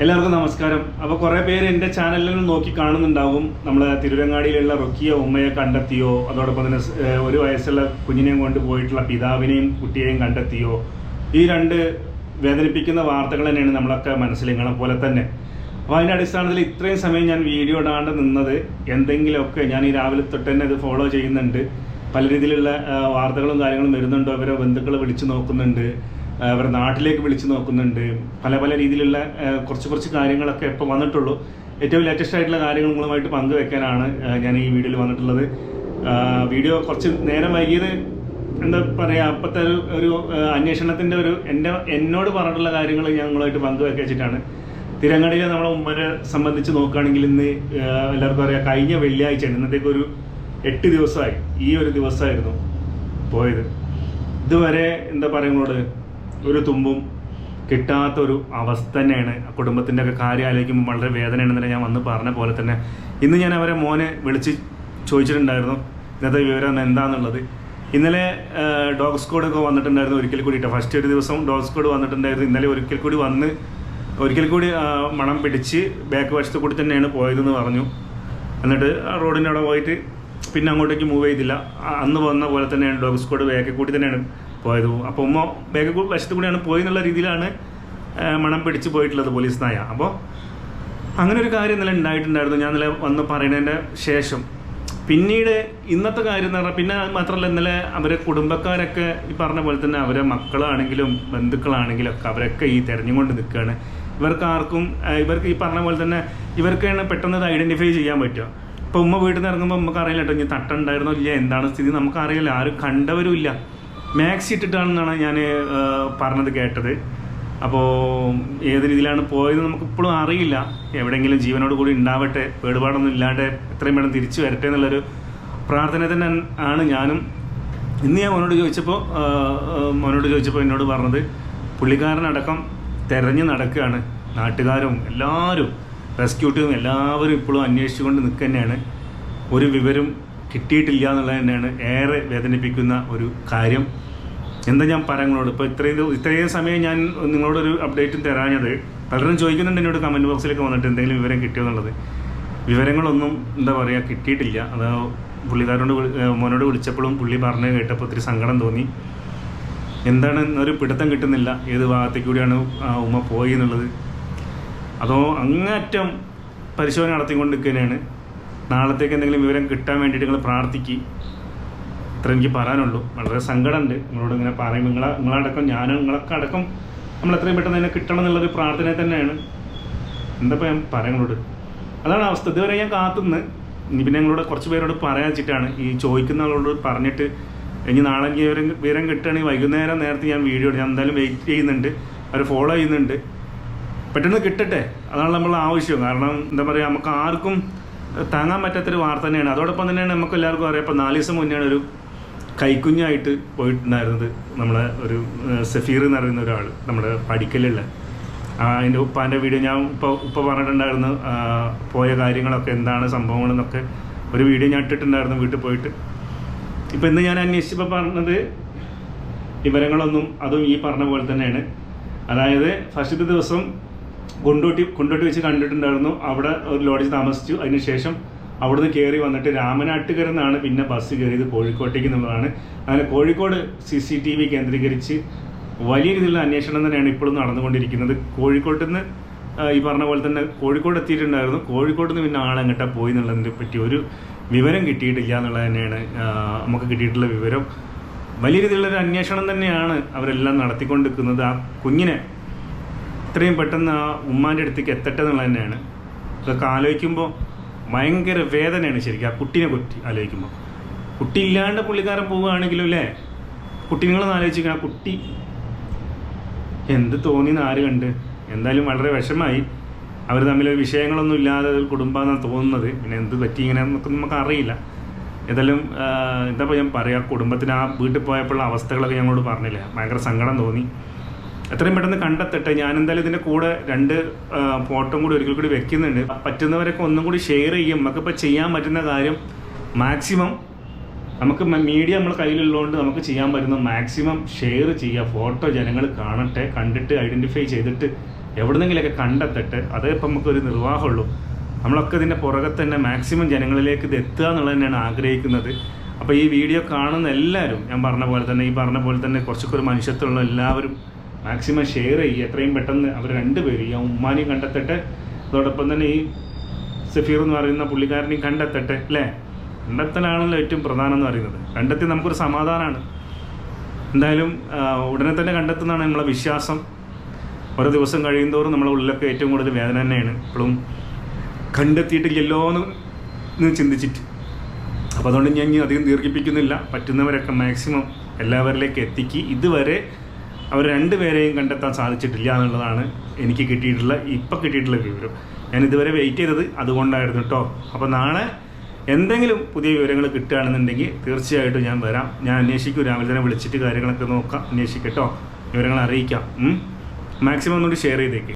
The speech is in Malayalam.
എല്ലാവർക്കും നമസ്കാരം. അപ്പോൾ കുറേ പേര് എൻ്റെ ചാനലിൽ നോക്കി കാണുന്നുണ്ടാവും. നമ്മൾ തിരുവരങ്ങാടിയിലുള്ള റൊക്കിയ ഉമ്മയെ കണ്ടെത്തിയോ, അതോടൊപ്പം തന്നെ 1 വയസ്സുള്ള കുഞ്ഞിനെയും കൊണ്ട് പോയിട്ടുള്ള പിതാവിനെയും കുട്ടിയെയും കണ്ടെത്തിയോ, ഈ 2 വേദനിപ്പിക്കുന്ന വാർത്തകൾ തന്നെയാണ് നമ്മളൊക്കെ മനസ്സിലിങ്ങളെ പോലെ തന്നെ. അപ്പോൾ അതിൻ്റെ അടിസ്ഥാനത്തിൽ ഇത്രയും സമയം ഞാൻ വീഡിയോ ഇടാണ്ട് നിന്നത് എന്തെങ്കിലുമൊക്കെ ഞാൻ ഈ രാവിലെ തൊട്ട് തന്നെ ഇത് ഫോളോ ചെയ്യുന്നുണ്ട്. പല രീതിയിലുള്ള വാർത്തകളും കാര്യങ്ങളും വരുന്നുണ്ട്. അവരെ ബന്ധുക്കൾ വിളിച്ചു നോക്കുന്നുണ്ട്, അവരുടെ നാട്ടിലേക്ക് വിളിച്ചു നോക്കുന്നുണ്ട്. പല രീതിയിലുള്ള കുറച്ച് കാര്യങ്ങളൊക്കെ ഇപ്പോൾ വന്നിട്ടുള്ളൂ. ഏറ്റവും ലേറ്റസ്റ്റ് ആയിട്ടുള്ള കാര്യങ്ങൾ നിങ്ങളുമായിട്ട് പങ്കുവെക്കാനാണ് ഞാൻ ഈ വീഡിയോയിൽ വന്നിട്ടുള്ളത്. വീഡിയോ കുറച്ച് നേരം വൈകിയത് എന്താ പറയുക, അപ്പോഴത്തെ ഒരു അന്വേഷണത്തിൻ്റെ എന്നോട് പറഞ്ഞിട്ടുള്ള കാര്യങ്ങൾ ഞാൻ നിങ്ങളുമായിട്ട് പങ്കുവെച്ചിട്ടാണ്. തിരങ്ങടിയിൽ നമ്മളെ ഉമ്മനെ സംബന്ധിച്ച് നോക്കുകയാണെങ്കിൽ ഇന്ന് എല്ലാവർക്കും അറിയാം, കഴിഞ്ഞ വെള്ളിയാഴ്ചയാണ്, ഇന്നത്തേക്കൊരു 8 ദിവസമായി. ഈ ഒരു ദിവസമായിരുന്നു പോയത്. ഇതുവരെ എന്താ പറയുന്നത്, ഒരു തുമ്പും കിട്ടാത്തൊരു അവസ്ഥ തന്നെയാണ്. കുടുംബത്തിൻ്റെ ഒക്കെ കാര്യം ആലോചിക്കുമ്പോൾ വളരെ വേദനയാണെന്ന് ഞാൻ വന്ന് പറഞ്ഞ പോലെ തന്നെ ഇന്ന് ഞാൻ അവരെ മോനെ വിളിച്ച് ചോദിച്ചിട്ടുണ്ടായിരുന്നു ഇന്നത്തെ വിവരം എന്താണെന്നുള്ളത്. ഇന്നലെ ഡോഗ് സ്ക്വാഡൊക്കെ വന്നിട്ടുണ്ടായിരുന്നു ഒരിക്കൽ കൂടി. ഫസ്റ്റ് ഒരു ദിവസം ഡോഗ് സ്ക്വാഡ് വന്നിട്ടുണ്ടായിരുന്നു. ഇന്നലെ ഒരിക്കൽ കൂടി മണം പിടിച്ച് ബാക്ക് വശത്ത് കൂടി തന്നെയാണ് പോയതെന്ന് പറഞ്ഞു. എന്നിട്ട് റോഡിൻ്റെ അവിടെ പോയിട്ട് പിന്നെ അങ്ങോട്ടേക്ക് മൂവ് ചെയ്തില്ല. അന്ന് വന്ന പോലെ തന്നെയാണ് ഡോഗ് സ്ക്വാഡ് ബാക്കിൽ കൂടി തന്നെയാണ് പോയത്. അപ്പോൾ ഉമ്മ ബാക്ക് വശത്ത് കൂടിയാണ് പോയി എന്നുള്ള രീതിയിലാണ് മണം പിടിച്ച് പോയിട്ടുള്ളത് പോലീസ് നായ. അപ്പോൾ അങ്ങനെ ഒരു കാര്യം ഇന്നലെ ഉണ്ടായിട്ടുണ്ടായിരുന്നു. ഞാൻ ഇന്നലെ വന്ന് പറയുന്നതിൻ്റെ ശേഷം പിന്നീട് ഇന്നത്തെ കാര്യം എന്ന് പറഞ്ഞാൽ, പിന്നെ മാത്രമല്ല ഇന്നലെ അവരെ കുടുംബക്കാരൊക്കെ ഈ പറഞ്ഞ പോലെ തന്നെ അവരെ മക്കളാണെങ്കിലും ബന്ധുക്കളാണെങ്കിലും ഒക്കെ അവരൊക്കെ ഈ തിരഞ്ഞുകൊണ്ട് നിൽക്കുകയാണ്. ഇവർക്ക് ഈ പറഞ്ഞ പോലെ തന്നെ ഇവർക്കാണ് പെട്ടെന്ന് ഇത് ഐഡൻറ്റിഫൈ ചെയ്യാൻ പറ്റുക. ഇപ്പോൾ ഉമ്മ വീട്ടിൽ നിന്ന് ഇറങ്ങുമ്പോൾ നമുക്ക് അറിയില്ല കേട്ടോ, ഇനി തട്ടുണ്ടായിരുന്നോ ഇല്ല, എന്താണ് സ്ഥിതി നമുക്കറിയില്ല. ആരും കണ്ടവരും ഇല്ല. മാക്സി ഇട്ടിട്ടാണെന്നാണ് ഞാൻ പറഞ്ഞത് കേട്ടത്. അപ്പോൾ ഏത് രീതിയിലാണ് പോയത് നമുക്കിപ്പോഴും അറിയില്ല. എവിടെയെങ്കിലും ജീവനോട് കൂടി ഉണ്ടാവട്ടെ, കേടുപാടൊന്നും ഇല്ലാണ്ട് എത്രയും വേണം തിരിച്ചു വരട്ടെ എന്നുള്ളൊരു പ്രാർത്ഥന തന്നെ ആണ് ഞാനും. ഇന്ന് ഞാൻ മോനോട് ചോദിച്ചപ്പോൾ എന്നോട് പറഞ്ഞത്, പുള്ളിക്കാരനടക്കം തെരഞ്ഞു നടക്കുകയാണ്. നാട്ടുകാരും എല്ലാവരും റെസ്ക്യൂ ടീമും എല്ലാവരും ഇപ്പോഴും അന്വേഷിച്ചുകൊണ്ട് നിൽക്കുക തന്നെയാണ്. ഒരു വിവരം കിട്ടിയിട്ടില്ല എന്നുള്ളത് തന്നെയാണ് ഏറെ വേദനിപ്പിക്കുന്ന ഒരു കാര്യം. എന്താ ഞാൻ പറയുന്നോട് ഇപ്പോൾ ഇത്രയും സമയം ഞാൻ നിങ്ങളോടൊരു അപ്ഡേറ്റും തരാഞ്ഞത്. പലരും ചോദിക്കുന്നുണ്ട് എന്നോട് കമൻറ്റ് ബോക്സിലൊക്കെ വന്നിട്ട് എന്തെങ്കിലും വിവരം കിട്ടിയോ എന്നുള്ളത്. വിവരങ്ങളൊന്നും എന്താ പറയുക കിട്ടിയിട്ടില്ല. അത് മോനോട് വിളിച്ചപ്പോഴും പുള്ളി പറഞ്ഞു കേട്ടപ്പോൾ ഒത്തിരി സങ്കടം തോന്നി. എന്താണ് ഒരു പിടുത്തം കിട്ടുന്നില്ല, ഏത് ഭാഗത്തേക്ക് കൂടിയാണ് ഉമ്മ പോയി എന്നുള്ളത്. അതോ അങ്ങേറ്റം പരിശോധന നടത്തിക്കൊണ്ടിരിക്കുന്നതാണ്. നാളത്തേക്ക് എന്തെങ്കിലും വിവരം കിട്ടാൻ വേണ്ടിയിട്ട് നിങ്ങൾ പ്രാർത്ഥിക്കുക. ഇത്ര എനിക്ക് പറയാനുള്ളൂ. വളരെ സങ്കടമുണ്ട് നിങ്ങളോട് ഇങ്ങനെ പറയുമ്പോൾ. നിങ്ങളടക്കം നിങ്ങളൊക്കെ അടക്കം നമ്മൾ എത്രയും പെട്ടെന്ന് തന്നെ കിട്ടണം എന്നുള്ളൊരു പ്രാർത്ഥന തന്നെയാണ്. എന്താ ഞാൻ പറയുന്നത്, അതാണ് അവസ്ഥ. ഇതുവരെ ഞാൻ കാത്തുനിന്ന് ഇനി പിന്നെ നിങ്ങളോട് കുറച്ച് പേരോട് പറയാൻ വെച്ചിട്ടാണ് ഈ ചോദിക്കുന്ന ആളോട് പറഞ്ഞിട്ട്, ഇനി നാളെ എനിക്ക് വിവരം കിട്ടുകയാണെങ്കിൽ വൈകുന്നേരം നേരത്തെ ഞാൻ വീഡിയോ ഞാൻ എന്തായാലും വെയിറ്റ് ചെയ്യുന്നുണ്ട്, അവർ ഫോളോ ചെയ്യുന്നുണ്ട്. പെട്ടെന്ന് കിട്ടട്ടെ, അതാണ് നമ്മൾ ആവശ്യം. കാരണം എന്താ പറയുക, നമുക്ക് ആർക്കും താങ്ങാൻ പറ്റാത്തൊരു വാർത്ത തന്നെയാണ്. അതോടൊപ്പം തന്നെയാണ് നമുക്ക് എല്ലാവർക്കും അറിയാം, ഇപ്പോൾ 4 ദിവസം മുന്നെയാണ് ഒരു കൈക്കുഞ്ഞായിട്ട് പോയിട്ടുണ്ടായിരുന്നത്. നമ്മളെ ഒരു സഫീർ എന്ന് പറയുന്ന ഒരാൾ, നമ്മുടെ പഠിക്കലുള്ള അതിൻ്റെ ഉപ്പാൻ്റെ വീഡിയോ ഞാൻ ഉപ്പ പറഞ്ഞിട്ടുണ്ടായിരുന്നു. പോയ കാര്യങ്ങളൊക്കെ എന്താണ് സംഭവങ്ങളെന്നൊക്കെ ഒരു വീഡിയോ ഞാൻ ഇട്ടിട്ടുണ്ടായിരുന്നു വീട്ടിൽ പോയിട്ട്. ഇപ്പോൾ ഇന്ന് ഞാൻ അന്വേഷിച്ചപ്പോൾ പറഞ്ഞത് വിവരങ്ങളൊന്നും അതും ഈ പറഞ്ഞ പോലെ തന്നെയാണ്. അതായത് ഫസ്റ്റത്തെ ദിവസം കൊണ്ടോട്ടി വെച്ച് കണ്ടിട്ടുണ്ടായിരുന്നു. അവിടെ ഒരു ലോഡ്ജിൽ താമസിച്ചു. അതിനുശേഷം അവിടുന്ന് കയറി വന്നിട്ട് രാമനാട്ടുകര നിന്നാണ് പിന്നെ ബസ് കയറിയത് കോഴിക്കോട്ടേക്ക് എന്നുള്ളതാണ്. അങ്ങനെ കോഴിക്കോട് CCTV കേന്ദ്രീകരിച്ച് വലിയ രീതിയിലുള്ള അന്വേഷണം തന്നെയാണ് ഇപ്പോഴും നടന്നുകൊണ്ടിരിക്കുന്നത്. കോഴിക്കോട്ട് നിന്ന് ഈ പറഞ്ഞ പോലെ തന്നെ കോഴിക്കോട് എത്തിയിട്ടുണ്ടായിരുന്നു. കോഴിക്കോട്ട് നിന്ന് പിന്നെ ആളെങ്ങോട്ടാ പോയി എന്നുള്ളതിനെ പറ്റി ഒരു വിവരം കിട്ടിയിട്ടില്ല എന്നുള്ളത് തന്നെയാണ് നമുക്ക് കിട്ടിയിട്ടുള്ള വിവരം. വലിയ രീതിയിലുള്ളൊരു അന്വേഷണം തന്നെയാണ് അവരെല്ലാം നടത്തിക്കൊണ്ടിരിക്കുന്നത്. ആ കുഞ്ഞിനെ ഇത്രയും പെട്ടെന്ന് ആ ഉമ്മാൻ്റെ അടുത്തേക്ക് എത്തട്ടെ എന്നുള്ളത് തന്നെയാണ്. അതൊക്കെ ആലോചിക്കുമ്പോൾ ഭയങ്കര വേദനയാണ് ശരിക്കും. ആ കുട്ടീനെ പറ്റി ആലോചിക്കുമ്പോൾ, കുട്ടി ഇല്ലാണ്ട് പുള്ളിക്കാരൻ പോവുകയാണെങ്കിലും അല്ലേ, കുട്ടി നിങ്ങളൊന്ന് ആലോചിക്കുക, ആ കുട്ടി എന്ത് തോന്നിയെന്ന് ആര് കണ്ട്. എന്തായാലും വളരെ വിഷമായി. അവർ തമ്മിൽ വിഷയങ്ങളൊന്നും ഇല്ലാതെ ഒരു കുടുംബമാണെന്നാണ് തോന്നുന്നത്. പിന്നെ എന്ത് പറ്റി ഇങ്ങനെ നമുക്ക് അറിയില്ല. ഏതായാലും എന്താ ഞാൻ പറയുക, കുടുംബത്തിന് ആ വീട്ടിൽ പോയപ്പോഴുള്ള അവസ്ഥകളൊക്കെ ഞങ്ങളോട് പറഞ്ഞില്ല. ഭയങ്കര സങ്കടം തോന്നി. എത്രയും പെട്ടെന്ന് കണ്ടെത്തട്ടെ. ഞാൻ എന്തായാലും ഇതിൻ്റെ കൂടെ 2 ഫോട്ടോ കൂടി ഒരിക്കൽ കൂടി വെക്കുന്നുണ്ട്. പറ്റുന്നവരൊക്കെ ഒന്നും കൂടി ഷെയർ ചെയ്യും. നമുക്കിപ്പോൾ ചെയ്യാൻ പറ്റുന്ന കാര്യം മാക്സിമം നമുക്ക് മീഡിയ നമ്മൾ കയ്യിലുള്ളതുകൊണ്ട് നമുക്ക് ചെയ്യാൻ പറ്റുന്ന മാക്സിമം ഷെയർ ചെയ്യുക, ഫോട്ടോ ജനങ്ങൾ കാണട്ടെ, കണ്ടിട്ട് ഐഡൻറ്റിഫൈ ചെയ്തിട്ട് എവിടെന്നെങ്കിലൊക്കെ കണ്ടെത്തട്ടെ. അതേ ഇപ്പം നമുക്കൊരു നിർവാഹമുള്ളൂ. നമ്മളൊക്കെ ഇതിൻ്റെ പുറകെ തന്നെ മാക്സിമം ജനങ്ങളിലേക്ക് ഇത് എത്തുക എന്നുള്ളത് തന്നെയാണ് ആഗ്രഹിക്കുന്നത്. അപ്പോൾ ഈ വീഡിയോ കാണുന്ന എല്ലാവരും ഞാൻ പറഞ്ഞ പോലെ തന്നെ, ഈ പറഞ്ഞ പോലെ തന്നെ കുറച്ചൊക്കെ ഒരു മനുഷ്യത്വമുള്ള എല്ലാവരും മാക്സിമം ഷെയർ ചെയ്യുക. എത്രയും പെട്ടെന്ന് അവർ രണ്ടുപേരും, ഈ ഉമ്മാനെയും കണ്ടെത്തട്ടെ, അതോടൊപ്പം തന്നെ ഈ സഫീർ എന്ന് പറയുന്ന പുള്ളിക്കാരനെയും കണ്ടെത്തട്ടെ. അല്ലേ, കണ്ടെത്തലാണല്ലോ ഏറ്റവും പ്രധാനം എന്ന് പറയുന്നത്. കണ്ടെത്തി നമുക്കൊരു സമാധാനമാണ്. എന്തായാലും ഉടനെ തന്നെ കണ്ടെത്തുന്നതാണ് നമ്മളെ വിശ്വാസം. ഓരോ ദിവസം കഴിയുന്തോറും നമ്മളെ ഉള്ളിലൊക്കെ ഏറ്റവും കൂടുതൽ വേദന തന്നെയാണ് ഇപ്പോഴും കണ്ടെത്തിയിട്ടില്ലല്ലോ എന്ന് ചിന്തിച്ചിട്ട്. അപ്പോൾ അതുകൊണ്ട് ഞാൻ അധികം ദീർഘിപ്പിക്കുന്നില്ല. പറ്റുന്നവരൊക്കെ മാക്സിമം എല്ലാവരിലേക്ക് എത്തിക്ക്. ഇതുവരെ അവർ രണ്ടുപേരെയും കണ്ടെത്താൻ സാധിച്ചിട്ടില്ല എന്നുള്ളതാണ് എനിക്ക് ഇപ്പം കിട്ടിയിട്ടുള്ള വിവരം. ഞാൻ ഇതുവരെ വെയിറ്റ് ചെയ്തത് അതുകൊണ്ടായിരുന്നു കേട്ടോ. അപ്പോൾ നാളെ എന്തെങ്കിലും പുതിയ വിവരങ്ങൾ കിട്ടുകയാണെന്നുണ്ടെങ്കിൽ തീർച്ചയായിട്ടും ഞാൻ വരാം. ഞാൻ അന്വേഷിക്കും, രാവിലെ തന്നെ വിളിച്ചിട്ട് കാര്യങ്ങളൊക്കെ നോക്കാം, അന്വേഷിക്കട്ടോ, വിവരങ്ങൾ അറിയിക്കാം. മാക്സിമം ഒന്നുകൂടി ഷെയർ ചെയ്തേക്ക്.